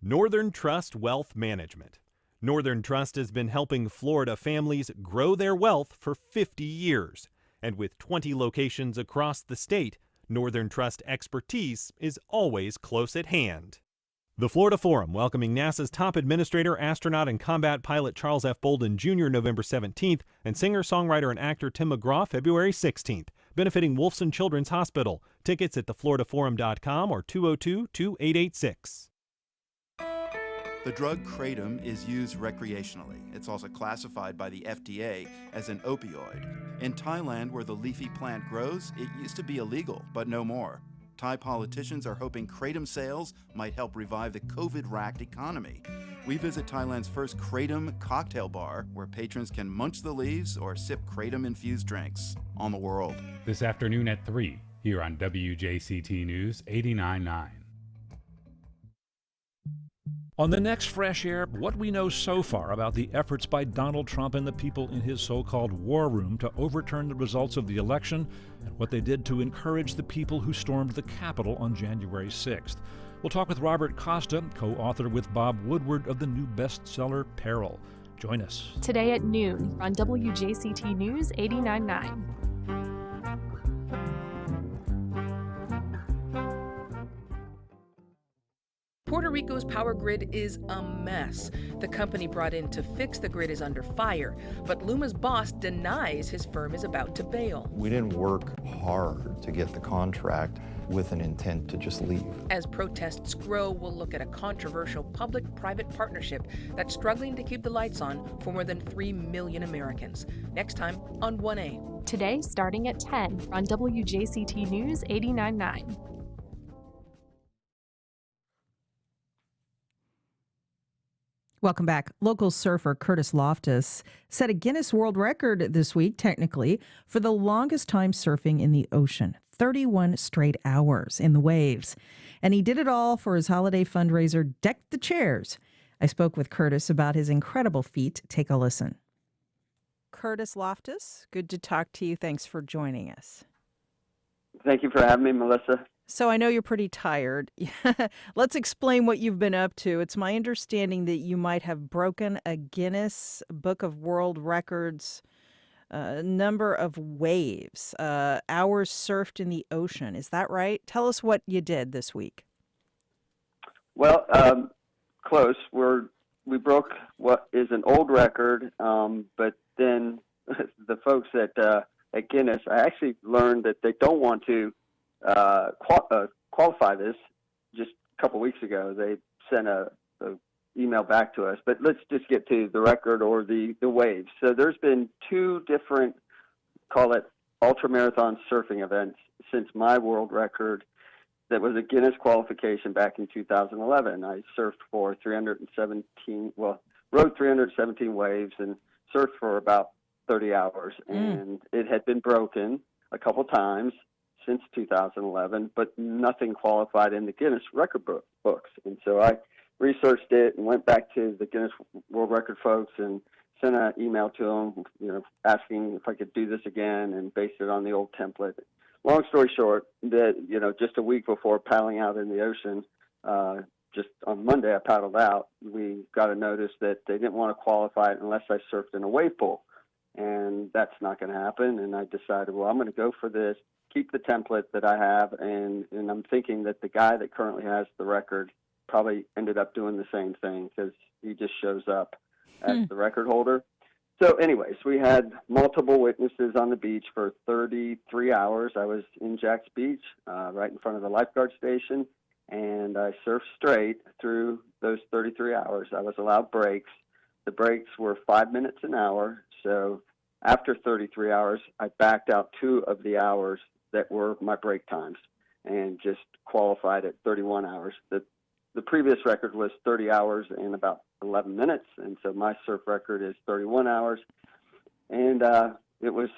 Northern Trust Wealth Management. Northern Trust has been helping Florida families grow their wealth for 50 years. And with 20 locations across the state, Northern Trust expertise is always close at hand. The Florida Forum, welcoming NASA's top administrator, astronaut, and combat pilot Charles F. Bolden Jr. November 17th, and singer, songwriter, and actor Tim McGraw February 16th, benefiting Wolfson Children's Hospital. Tickets at thefloridaforum.com or 202-2886. The drug kratom is used recreationally. It's also classified by the FDA as an opioid. In Thailand, where the leafy plant grows, it used to be illegal, but no more. Thai politicians are hoping kratom sales might help revive the COVID-racked economy. We visit Thailand's first kratom cocktail bar, where patrons can munch the leaves or sip kratom-infused drinks. On the World. This afternoon at 3, here on WJCT News 89.9. On the next Fresh Air, what we know so far about the efforts by Donald Trump and the people in his so-called war room to overturn the results of the election and what they did to encourage the people who stormed the Capitol on January 6th. We'll talk with Robert Costa, co-author with Bob Woodward of the new bestseller Peril. Join us. Today at noon on WJCT News 89.9. Puerto Rico's power grid is a mess. The company brought in to fix the grid is under fire, but Luma's boss denies his firm is about to bail. We didn't work hard to get the contract with an intent to just leave. As protests grow, we'll look at a controversial public-private partnership that's struggling to keep the lights on for more than 3 million Americans. Next time on 1A. Today starting at 10 on WJCT News 89.9. Welcome back. Local surfer Curtis Loftus set a Guinness World Record this week, technically, for the longest time surfing in the ocean, 31 straight hours in the waves. And he did it all for his holiday fundraiser, Deck the Chairs. I spoke with Curtis about his incredible feat. Take a listen. Curtis Loftus, good to talk to you. Thanks for joining us. Thank you for having me, Melissa. So I know you're pretty tired. Let's explain what you've been up to. It's my understanding that you might have broken a Guinness Book of World Records number of waves, hours surfed in the ocean. Is that right? Tell us what you did this week. Well, close. We broke what is an old record, but then the folks at Guinness, I actually learned that they don't want to qualify this. Just a couple weeks ago, they sent a email back to us. But let's just get to the record or the waves. So there's been 2 different, call it ultramarathon surfing events since my world record that was a Guinness qualification back in 2011. I surfed for rode 317 waves and surfed for about 30 hours. And it had been broken a couple times since 2011, but nothing qualified in the Guinness record books. And so I researched it and went back to the Guinness World Record folks and sent an email to them, asking if I could do this again and based it on the old template. Long story short, that just a week before paddling out in the ocean, just on Monday I paddled out, we got a notice that they didn't want to qualify it unless I surfed in a wave pool. And that's not going to happen. And I decided, well, I'm going to go for this, keep the template that I have, and I'm thinking that the guy that currently has the record probably ended up doing the same thing because he just shows up as the record holder. So anyways, we had multiple witnesses on the beach for 33 hours. I was in Jack's Beach, right in front of the lifeguard station, and I surfed straight through those 33 hours. I was allowed breaks. The breaks were 5 minutes an hour. So after 33 hours, I backed out 2 of the hours that were my break times and just qualified at 31 hours. The previous record was 30 hours and about 11 minutes, and so my surf record is 31 hours. And it was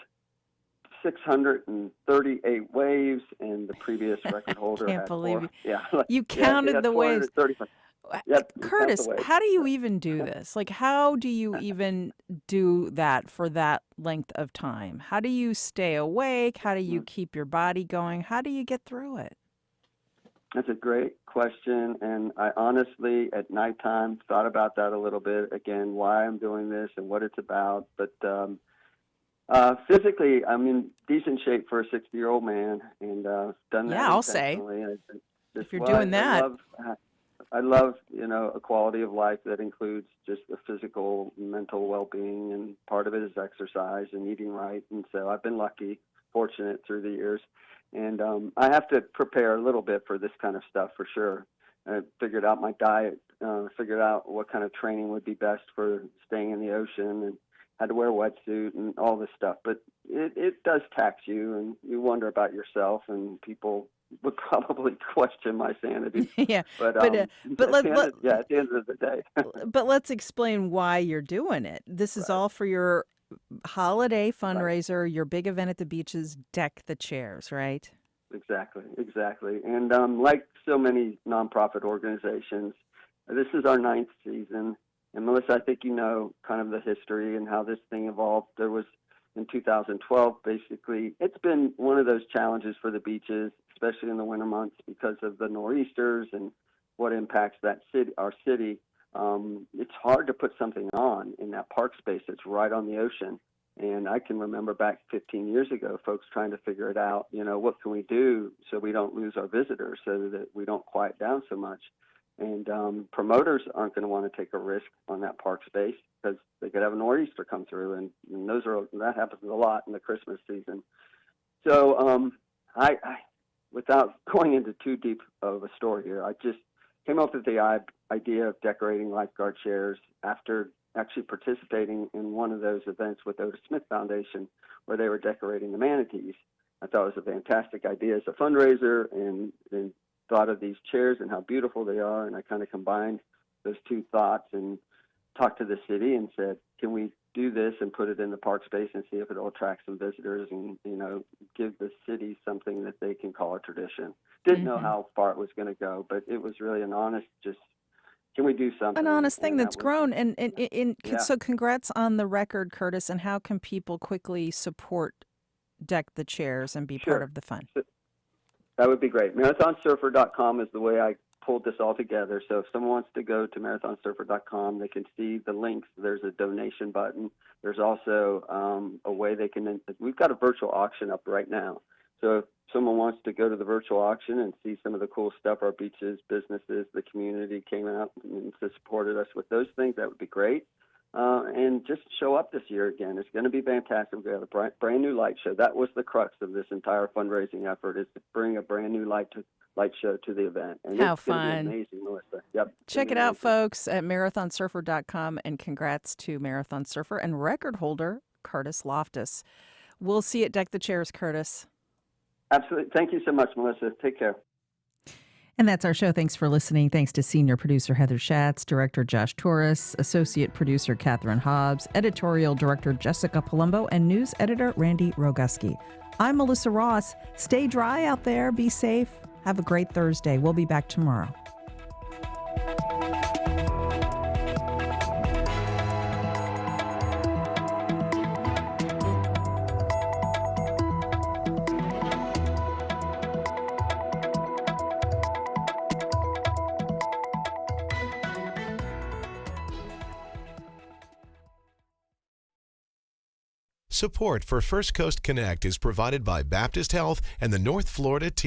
638 waves, and the previous record holder Can't had believe 4. you. Yeah, You counted the waves. 435. Yep, we count Curtis, the waves. how do you even do this? Like, how do you even do that for that length of time? How do you stay awake? How do you keep your body going? How do you get through it? That's a great question, and I honestly, at nighttime, thought about that a little bit. Again, why I'm doing this and what it's about. But physically, I'm in decent shape for a 60-year-old man, and done that. Yeah, I'll say. If you're doing that. I love, a quality of life that includes just the physical, mental well-being, and part of it is exercise and eating right. And so I've been lucky, fortunate through the years. And I have to prepare a little bit for this kind of stuff for sure. I figured out my diet, figured out what kind of training would be best for staying in the ocean, and had to wear a wetsuit and all this stuff. But it does tax you, and you wonder about yourself, and people would probably question my sanity. Yeah, but at the end of the day. But let's explain why you're doing it. This is all for your holiday fundraiser, your big event at the beaches, Deck the Chairs, right? Exactly. And like so many nonprofit organizations, this is our 9th season. And Melissa, I think you know kind of the history and how this thing evolved. There was in 2012, basically, it's been one of those challenges for the beaches, especially in the winter months, because of the nor'easters and what impacts our city. It's hard to put something on in that park space that's right on the ocean. And I can remember back 15 years ago, folks trying to figure it out, what can we do so we don't lose our visitors, so that we don't quiet down so much. And promoters aren't going to want to take a risk on that park space because they could have a nor'easter come through, and that happens a lot in the Christmas season. So I without going into too deep of a story here, I just came up with the idea of decorating lifeguard chairs after actually participating in one of those events with Otis Smith Foundation where they were decorating the manatees. I thought it was a fantastic idea as a fundraiser, and thought of these chairs and how beautiful they are, and I kind of combined those two thoughts and talked to the city and said, can we do this and put it in the park space and see if it'll attract some visitors and, give the city something that they can call a tradition. Didn't know how far it was going to go, but it was really an honest, can we do something? An honest thing that's grown. So congrats on the record, Curtis, and how can people quickly support Deck the Chairs and be part of the fun? That would be great. MarathonSurfer.com is the way I pulled this all together. So if someone wants to go to MarathonSurfer.com, they can see the links. There's a donation button. There's also a way we've got a virtual auction up right now. So if someone wants to go to the virtual auction and see some of the cool stuff our beaches, businesses, the community came out and supported us with those things, that would be great. And just show up this year again. It's going to be fantastic. We've got a brand new light show. That was the crux of this entire fundraising effort, is to bring a brand new light show to the event. And how it's fun. Going to be amazing, Melissa. Yep. Check it out, folks, at marathonsurfer.com, and congrats to Marathon Surfer and record holder Curtis Loftus. We'll see you at Deck the Chairs, Curtis. Absolutely. Thank you so much, Melissa. Take care. And that's our show. Thanks for listening. Thanks to senior producer Heather Schatz, director Josh Torres, associate producer Catherine Hobbs, editorial director Jessica Palumbo, and news editor Randy Roguski. I'm Melissa Ross. Stay dry out there. Be safe. Have a great Thursday. We'll be back tomorrow. Support for First Coast Connect is provided by Baptist Health and the North Florida